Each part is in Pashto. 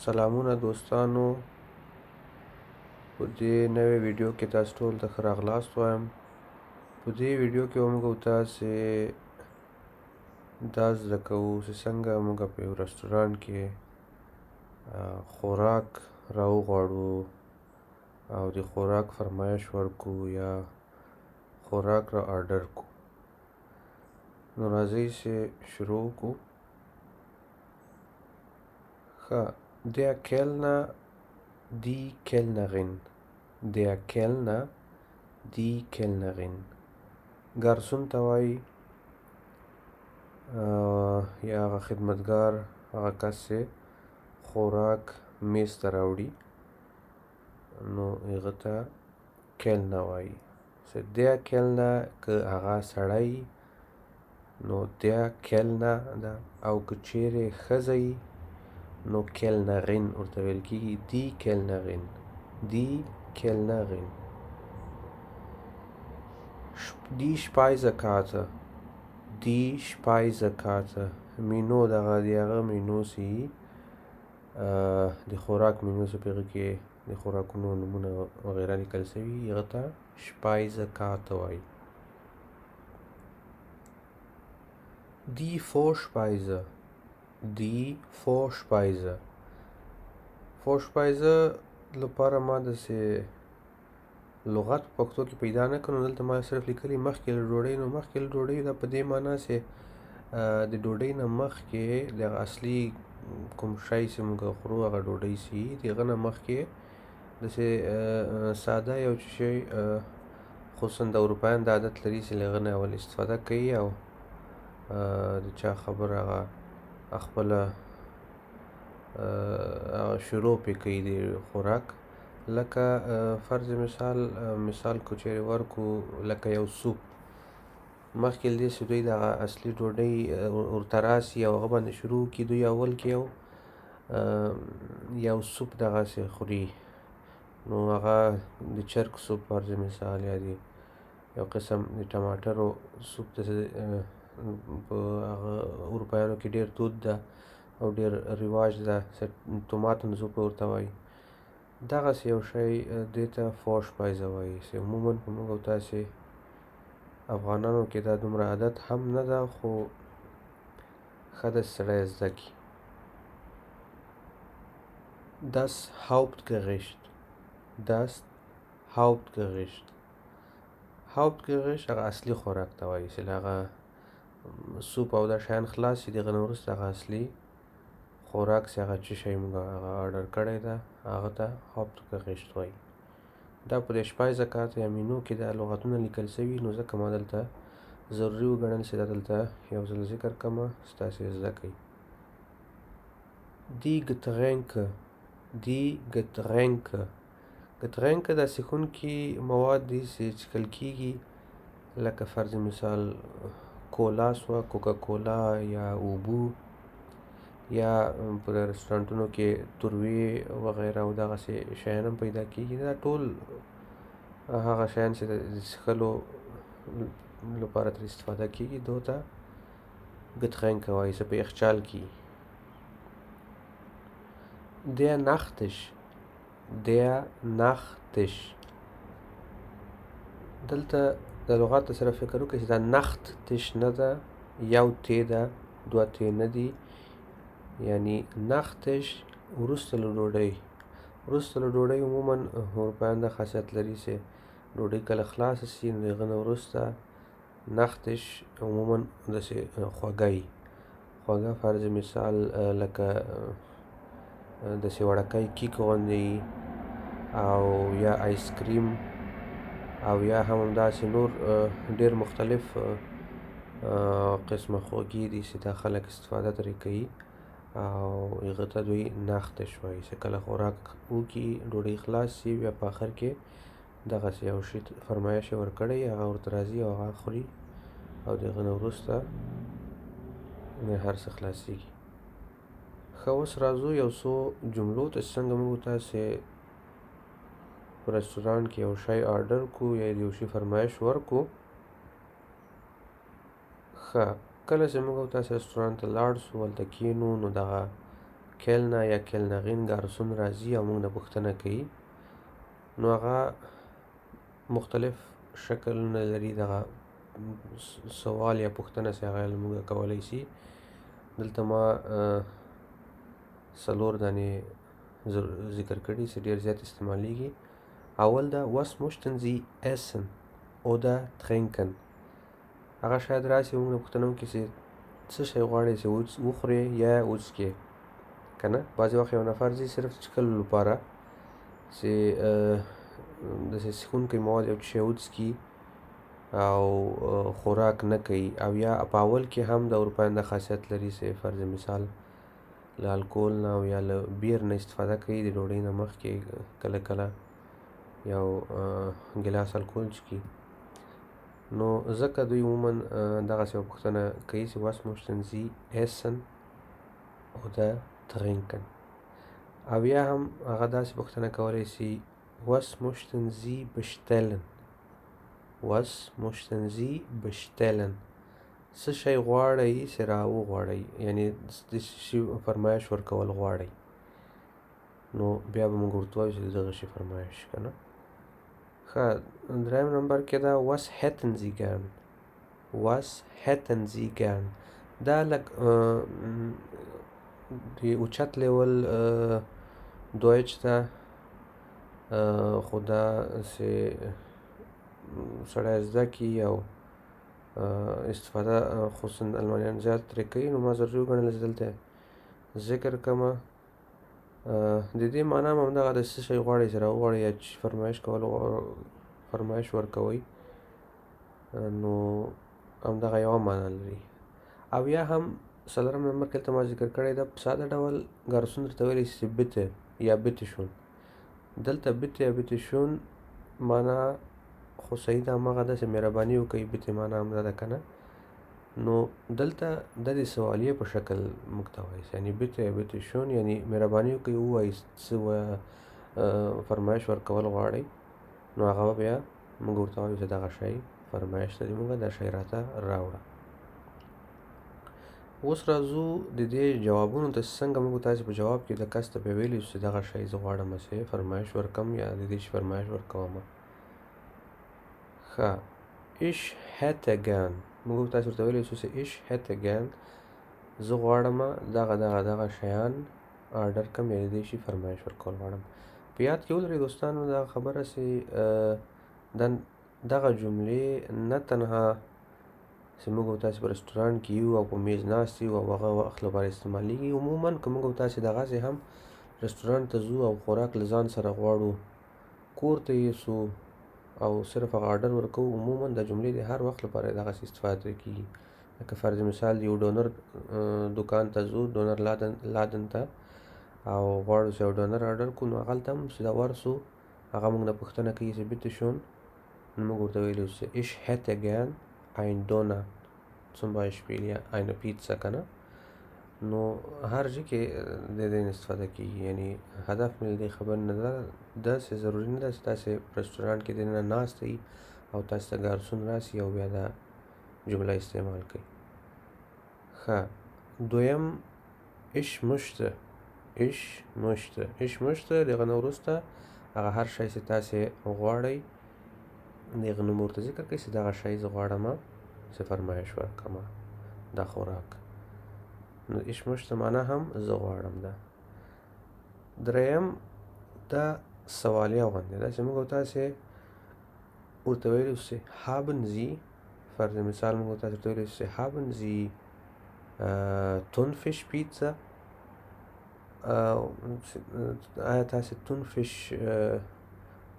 سلامونه دوستانو، په دې نوې ویډیو کې تاسو ټول ته ښه راغلاست وایم. په دې ویډیو کې به موږ تاسې دا زده کوو چې څنګه موږ په یو رستورانټ کې خوراک راوغواړو او د خوراک فرمایش ورکړو یا خوراک را آرډر کړو. نو راځئ چې شروع وکړو. ښه، Der Kellner, die Kellnerin, der Kellner, die Kellnerin. ګارسون ته وایي یا هغه خدمتګار، هغه کس چې خوراک میز ته راوړي، نو هغه ته کیلنر وایي. Der Kellner که هغه سړی نو der Kellner ده، او که چیرې ښځه یي نو کیلنرین ورته ویل کېږي. دی کیلنرین، دی کیلنرین. Die Speisekarte, die Speisekarte. مینو دغه د هغه مینو چې د خوراک مینو چې په هغه کې د خوراکونو نومونه وغیره لیکل شوي، هغه ته Speisekarte وایي. Die Vorspeise, die Vorspeise. Vorspeise لپاره ما داسې لغت په پښتو کې پیدا نه کړ، نو دلته ما صرف لیکلي مخکې له ډوډۍ. نو مخکې له ډوډۍ دا په دې معنا چې د ډوډۍ نه مخکې دغه اصلي کوم شی چې موږ خورو، هغه ډوډۍ چې د هغه نه مخکې داسې ساده یو شی، خصوصا د اروپایانو د عادت لري چې له هغه نه اول استفاده کوي او د چا خبره هغه خپله شروع پې کوي د خوراک. لکه فرض مثال کو چیرې ورکو، لکه یو سوپ، مخکې له دې چې دوی دغه اصلي ډوډۍ ورته راسي او هغه باندې شروع کړي، دوی اول کې یو سوپ دغسې خوري. نو هغه د چرګ سوپ فرض مثال، یا د یو قسم د ټماټرو سوپ داسې په هغه اروپایانو کې ډېر دود ده او ډېر رواج ده، توماتن سوپ ورته وایي. دغسې یو شی دې ته فورشپایزه وایي، چې عموما په موږ او تاسې افغانانو کې دا دومره عادت هم نه ده، خو ښه ده چې سړی زده کړي. Das Hauptgericht, das Hauptgericht. Hauptgericht هغه اصلي خوراک ته وایي، چې له هغه سوپ او دا شیان خلاص شي، د هغه نه وروسته هغه اصلي خوراک چې هغه څه شی موږ هغه آرډر کړی ده، هغه ته Hauptgericht وایي. دا په دې Speisekarte یا مینو کې دا لغتونه لیکل شوي، نو ځکه ما دلته ضروري وګڼل چې دا دلته یو ځل ذکر کړمه چې تاسې زده کړئ. Die Getränke, die Getränke. Getränke دا څښونکي مواد دي چې څښل کېږي، لکه فرض مثال کولا سوه، کوکاکولا یا اوبو، یا په رستورانټونو کې تروې وغیره او دغسې شیان هم پیدا کېږي. دا ټول هغه شیان چې د څښلو لپاره ترې استفاده کېږي، دو ته Getränke وایي، چې په یخچال کې. Der Nachtisch, der Nachtisch. دلته د لغت سره فکر وکړئ چې دا نختش نه ده، یو تی ده، دوه تی نه دي، یعنی نختش وروسته له ډوډۍ. وروسته له ډوډۍ عموما اروپایان دا خاصیت لري چې ډوډۍ کله خلاصه شي، نو د هغه نه وروسته نختش عموما داسې خوږه وي. خوږه فرض مثال لکه داسې وړکی کیک غوندې وي، او یا آیسکریم، او یا هم همداسې نور ډېر مختلف قسمه خوږې دي چې دا خلک استفاده ترې کوي، او هغه ته دوی نختش وایي. چې کله خوراک وکړي، ډوډۍ خلاص شي، بیا په آخر کې دغسې یو شي فرمایش یې ورکړی، هغه ورته راځي او هغه خوري، او د هغه نه وروسته هر څه خلاصېږي. ښه، اوس راځو یو څو جملو ته، څنګه موږ تاسې په رستورانټ کې یو شی آرډر کړو یا د یو شي فرمایش ورکړو. ښه، کله چې موږ او تاسې رستورانټ ته لاړ شو، هلته کښېنو، نو دغه کلنه یا کلنغین ګارسون راځي او موږ نه پوښتنه کوي، نو هغه مختلف شکلونه لري. دغه سوال یا پوښتنه چې هغه موږ کولی شي. دلته ما 4 دانې ذکر کړي چې ډېر زیات استعمالیږي. اول ده was möchten Sie essen oder trinken. هغه شاید راسي موږ نه پوښتنه وکړي چې څه شی غواړئ چې وخورئ یا وڅښئ که نه. بعضې وخت یو نفر ځي صرف څښلو لپاره چې داسې څښونکی مواد یو شی وڅښي او خوراک نه کوي، او یا په اول کې هم د اروپایان دا خاصیت لري چې فرض مثال له الکول نه او یا له بیر نه استفاده کوي د ډوډۍ نه مخکې کله کله یو ګیلاس الکول څښي. نو ځکه دوی عموما دغسې یوه پوښتنه کوي چې was möchten Sie essen oder trinken. او یا هم هغه داسې پوښتنه کولی شي was möchten Sie bestellen. was möchten Sie bestellen. څه شی غواړئ چې راوغواړئ، یعنې د شي فرمایش ورکول غواړئ. نو بیا به موږ ورته وایو چې دغه شي فرمایش که نه. ښه، دریم نمبر کې ده was hätten Sie gern. was hätten Sie gern. دا لږ د اوچت لیول دویچ ده، خو دا چې سړی زده کړي او استفاده خصوصا المانیان زیات ترې کوي، نو ما ضروري وګڼله چې دلته ذکر کړمه. د دې معنا هم همدغه ده، څه شی غواړئ چې راوغواړئ یا فرمایش ورکوئ، نو همدغه یوه معنا لري. او یا هم 4 نمبر کې دلته ما ذکر کړی ده، په ساده ډول ګارسون درته ویلی شي bitte یا bitte schön. دلته bitte یا bitte schön معنا خو صحیح ده همغه ده چې مهرباني وکړئ. bitte معنا همدا ده که نه. نو دلته د دې سوالیې په شکل موږ ته وایي، یعنې bitte یا bitte schön یعنې مهرباني وکړئ ووایئ څه فرمایش ورکول غواړئ، نو هغه بیا موږ ورته وایو چې دغه شی فرمایش لري، موږ دا شی راته راوړه. اوس راځو د دې جوابونو ته، څنګه موږ تاسې په جواب کې د کس ته بیا ویلی چې دغه شی زه غواړم چې فرمایش ورکړم یا د دې شي فرمایش ورکومه. ښه، ich hätte gern. موږ تاسې ورته ویلی شو چې ich hätte gern زه غواړم دغه شیان آرډر کړم یا د دې شي فرمایش ورکول غواړم. په یاد کې ولرئ دوستانو دا خبره چې دغه جملې نه تنها چې موږ او تاسې په رستورانټ کې یو او په میز ناست یو او هغه وخت لپاره استعمالیږي، عموما که موږ او تاسې دغسې هم رستورانټ ته ځو او خوراک له ځان سره غواړو، کور ته یوسو او صرف هغه آرډر ورکوو، عموما د جملې د هر وخت لپاره دغسې استفاده کېږي. لکه فرض مثال د یو ډونر دکان ته ځو، ډونر لادن ته، او غواړو چې یو ډونر آرډر کړو، نو هغلته هم چې دا ورسو هغه موږ نه پوښتنه کوي چې bitte schön. نو موږ ورته ویلی چې ich hätte gern ein Donut zum Beispiel یا eine Pizza که نه. نو هر ځای کې د دې استفاده کېږي، یعنې هدف مې له دې خبرې نه ده داسې ضروري نه ده چې تاسې په رستورانټ کې دننه ناست یئ او تاسې ته ګارسون راسي او بیا دا جمله استعمال کوي. ښه، دویم ich möchte. ich möchte دغه نه وروسته هغه هر شی چې تاسې غواړئ د هغه نوم ورته ذکر کړئ چې دغه شی زه غواړمه چې فرمایش ورکړمه دا خوراک. نو ich möchte معنا هم زه غواړم ده. دریم دا سوالیه غوندې ده چې موږ او تاسې ورته ویلي چې haben Sie، فرض مثال موږ او تاسې ورته ویلي چې haben Sie Thunfisch Pizza. آیا تاسې تونفش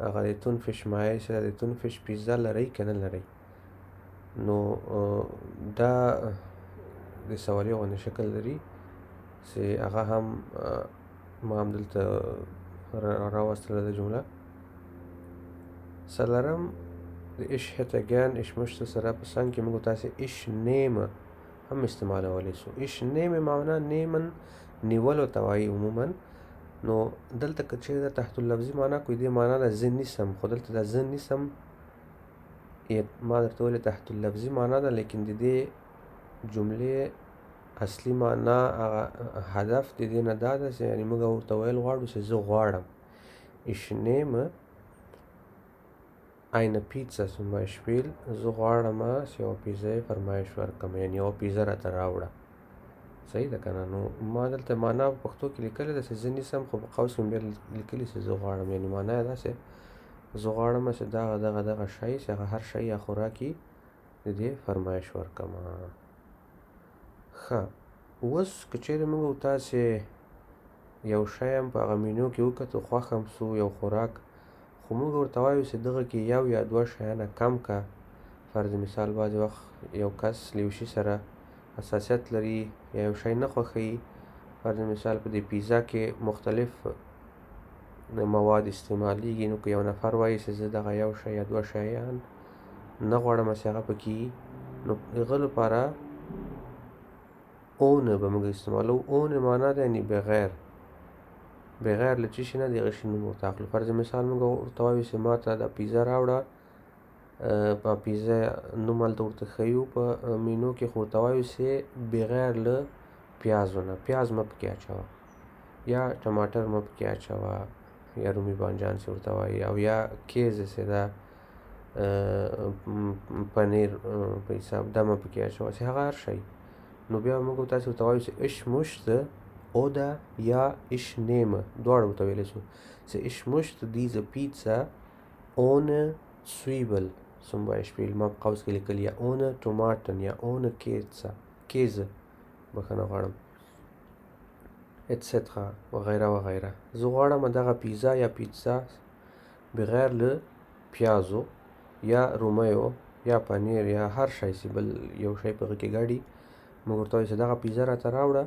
هغه د تونفش مایع چې د تونفش پیزا لرئ که نه لرئ؟ نو دا د سوالیې غوندې شکل لري چې هغه هم ما هم دلته راوستله د جمله. 4 د ich hätte gern ich möchte سره په څنګ کې موږ تاسې ich nehme هم استعمالولی شو. ich nehme معنا nehmen نیولو ته وایي عموما. نو دلته که چېرې د تحت اللفظي معنا کوي دې معنا ده زه نیسم، خو دلته دا زه نیسم ما درته ویلې تحت اللفظي معنا ده، لیکن د دې جملې اصلي معنا هغه هدف د دې نه دا ده چې یعنې موږ ورته ویل غواړو چې زه غواړم ich nehme eine Pizza zum Beispiel زه غواړم چې یوه پیزا یې فرمایش ورکړم یعنې یوه پیزا راته راوړه صحیح ده که نه نو ما دلته معنا په پښتو کې لیکلې ده چې زه نیسم خو په قوس کې بیا لیکلي چې زه غواړم یعنې معنا یې داسې زه غواړم چې دغه شی چې هغه هر شی یا خوراک یې د دې فرمایش ورکړم ښه اوس که چیرې موږ تاسې یو شی هم په هغه مینو کې وکتو خوښ هم سو یو خوراک خو موږ ورته وایو چې دغه کې یو یا دوه شیانه کم که فرض مثال بعضې وخت یو کس له یو شي سره حساسیت لري یا یو شی نه خوښوي فرض مثال په دې پیزا کې مختلف مواد استعمالیږي نو که یو نفر وایي چې زه دغه یو شی یا دوه شیان نه غواړم چې هغه پکې نو هغه لپاره ohne به موږ استعمالو ohne معنا ده یعنې بغیر له څه شي نه د هغه شي نوم ورته اخلو فرض مثال موږ ورته وایو چې ما ته دا پیزا راوړه په پیزا نوم هلته ورته ښیو په مینو کې خو ورته وایو چې بغیر له پیازو نه پیاز مه پکې اچوه یا ټماټر مه پکې اچوه یا رومي بانجان چې ورته وایي او یا کیزه چې ده پنیر په حساب دا مه پکې اچوه چې هغه هر شی نو بیا موږ تاسې ورته وایو چې ich möchte oder ja ich nehme دواړه ورته ویلی شو چې ich möchte diese Pizza ohne Zwiebel zum Beispiel ما په قوس کې لیکلي یا ohne Tomaten یا ohne Käse بخښنه غواړم etc وغیره وغیره زه غواړم دغه پیزا یا پیتزا بغیر له پیازو یا رومیو یا پنیر یا هر شی چې بل یو شی په هغه کې ګډي موږ ورته وایو چې دغه پیزا راته راوړه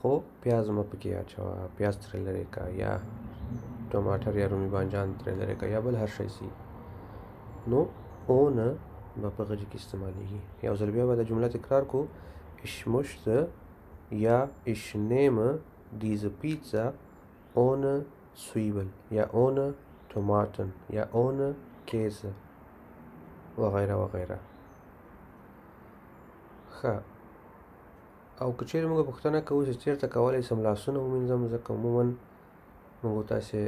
خو پیاز مه پکې اچوه پیاز ترې لرې که یا ټماټر یا رومي بانجان ترې لرې که یا بل هر شی سي نو ohne به په هغه کې استعمالیږي یو ځل بیا به دا جمله تکرار کو ich möchte ja ich nehme diese Pizza ohne Zwiebel یا ohne Tomaten یا ohne Käse وغیره وغیره ښه او که چیرې موږ پوښتنه کوو چې چېرته کولی سم لاسونه ومینځم ځکه عموما موږ تاسې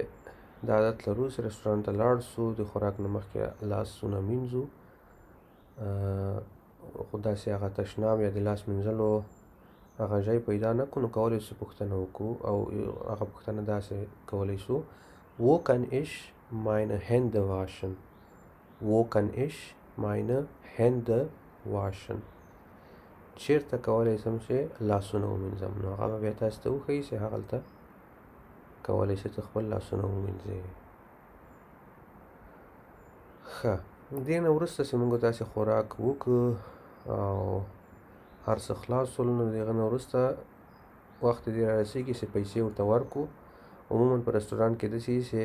دا عادت لرو چې رستورانټ ته لاړ سو د خوراک نه مخکې لاسونه مینځو خو داسې هغه تشناب یا د لاس مینځلو هغه ځای پیدا نه کړو نو کولی شو پوښتنه وکړو او هغه پوښتنه داسې کولی شو wo kann ich meine Hände waschen wo kann ich meine Hände waschen چیرته کولی سم چې لاسونه ومینځم نو هغه به بیا تاسو ته وښیي چې هغلته کولی شئ چې خپل لاسونه ومینځئ ښه دې نه وروسته چې موږ داسې خوراک وکړو او هر څه خلاص شول نو د هغه نه وروسته وخت دې رارسېږي چې پیسې ورته ورکړو عموما په رستورانټ کې داسې وي چې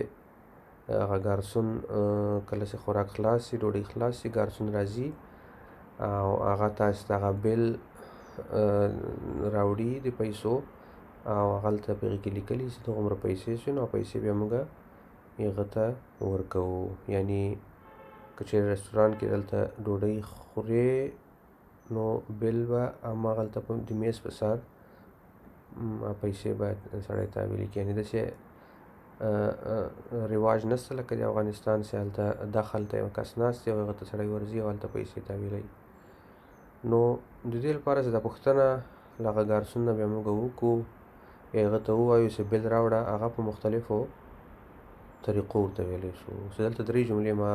هغه ګارسون کله چې خوراک خلاص شي ډوډۍ خلاص شي ګارسون راځي او هغه تاسو ته هغه بیل راوړي د پیسو او هغلته په هغې کې لیکلي چې دومره پیسې شي نو پیسې بیا موږ هغه ته ورکوو یعنې که چیرې رستورانټ کې دلته ډوډۍ خورې نو بیل به هماغلته په د میز په سر پیسې باید سړی تحویل کړي یعنې داسې رواج نشته لکه د افغانستان چې هلته دخل ته یو کس ناست دی او هغه ته سړی ورځي او هلته پیسې تحویلوي نو د دې لپاره چې دا پوښتنه له هغه ګارسون نه بیا موږ وکړو هغه ته ووایو چې بیل راوړه هغه په مختلفو طریقو ورته ویلی شو چې دلته 3 جملې ما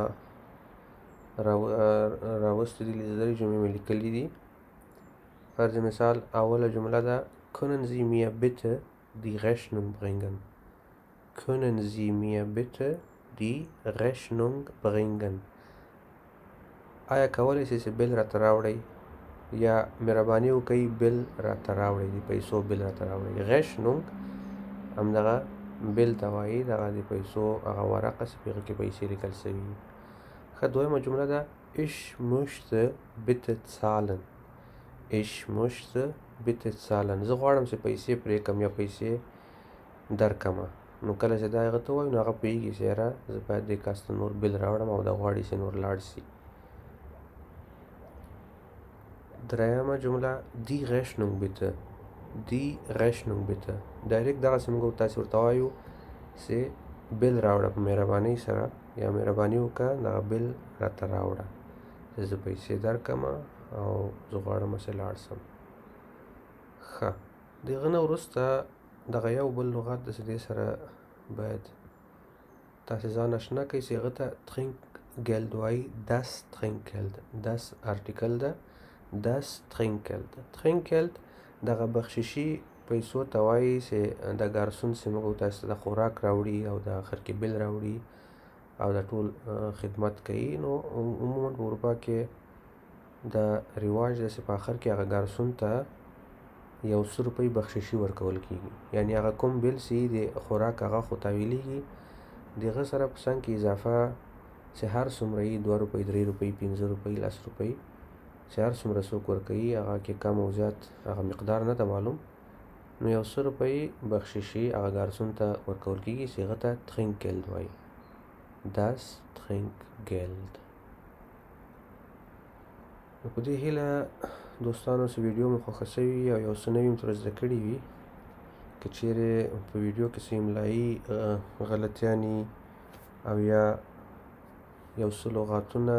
راوستې دي 3 جملې مې لیکلي دي فرض مثال اوله جمله ده können Sie mir bitte die Rechnung bringen können Sie mir bitte die Rechnung bringen آیا کولی شئ چې بیل راته راوړئ یا مهرباني وکړئ بیل راته راوړئ د پیسو بیل راته راوړئ Rechnung همدغه بیل ته وایي دغه د پیسو هغه ورقه چې په هغه کې پیسې لیکل شوي وي ښه دویمه جمله ده ich möchte bitte zahlen ich möchte bitte zahlen زه غواړم چې پیسې پرېږدم یا پیسې درکړمه نو کله چې دا هغه ته ووایو نو هغه پوهېږي چې یاره زه باید دې کس ته نور بیل راوړم او دا غواړي چې نور لاړ شي درېیمه جمله die Rechnung bitte die Rechnung bitte ډایرکټ دغسې موږ تاسې ورته وایو چې بل راوړه په مهربانۍ سره یا مهرباني وکړه دغه بل راته راوړه چې زه پیسې درکړمه او زه غواړم چې لاړ شم. ښه د هغه نه وروسته دغه یو بل لغت داسې دې سره باید تاسې ځان اشنا کړئ چې هغه ته Trinkgeld وایي das Trinkgeld das ارټیکل ده das Trinkgeld Trinkgeld دغه بخششي پیسو ته وایي چې د ګارسون چې موږ تاسو ته د خوراک راوړي او د آخر کې بل راوړي او د ټول خدمت کوي. نو عموما په اروپا کې د رواج دی چې په آخر کې هغه ګارسون ته 100 روپۍ بخششي ورکول کېږي، یعنی هغه کوم بل چې د خوراک هغه خو تاویلیږي د هغه سره په څنګ کې اضافه چې هر څومره یې 2 روپۍ 3 روپۍ 15 روپۍ 10 روپۍ چې هر څومره څوک ورکوي هغه کې کم او زیات هغه مقدار نه ده معلوم، نو 100 روپۍ بخششي هغه ګارسون ته ورکول کېږي چې هغه ته Trinkgeld وایي das Trinkgeld. نو په دې هیله دوستانو چې ویډیو مو خوښه شوي او یو څه نوي مو ترې زده کړي وي، که چیرې په ویډیو کې څه املایي غلطیانې او یا یو څه لغاتونه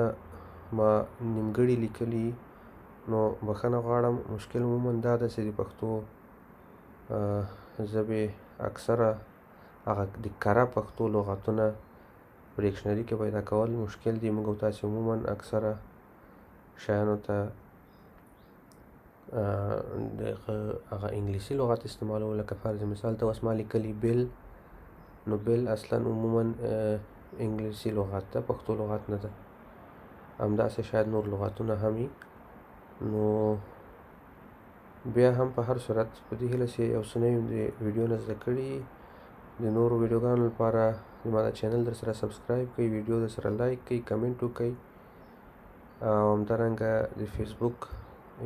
ما نیمګړي لیکلي نو بښنه غواړم. مشکل عموما دا ده چې د پښتو ژبې اکثره هغه د کره پښتو لغاتونه په ډکشنري کې پیدا کول مشکل دي. موږ تاسې عموما اکثره شیانو ته هغه انګلیسي لغات استعمالوو، لکه فرض مثال ته اوس ما لیکلي بل، نو بل اصلا عموما انګلیسي لغات ده، پښتو لغات نه ده. همداسې شاید نور لغاتونه هم وي. نو بیا هم په هر صورت په دې هیله چې یو څه نوي د ویډیو نه زده کړي. د نورو ویډیوګانو لپاره زما د چینل درسره سبسکرایب کړئ، ویډیو درسره لایک کړئ، کمنټ وکړئ، او همدارنګه د فیسبوک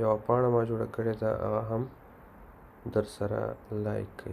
یوه پاڼه ما جوړه کړې ده هغه هم درسره لایک کړئ.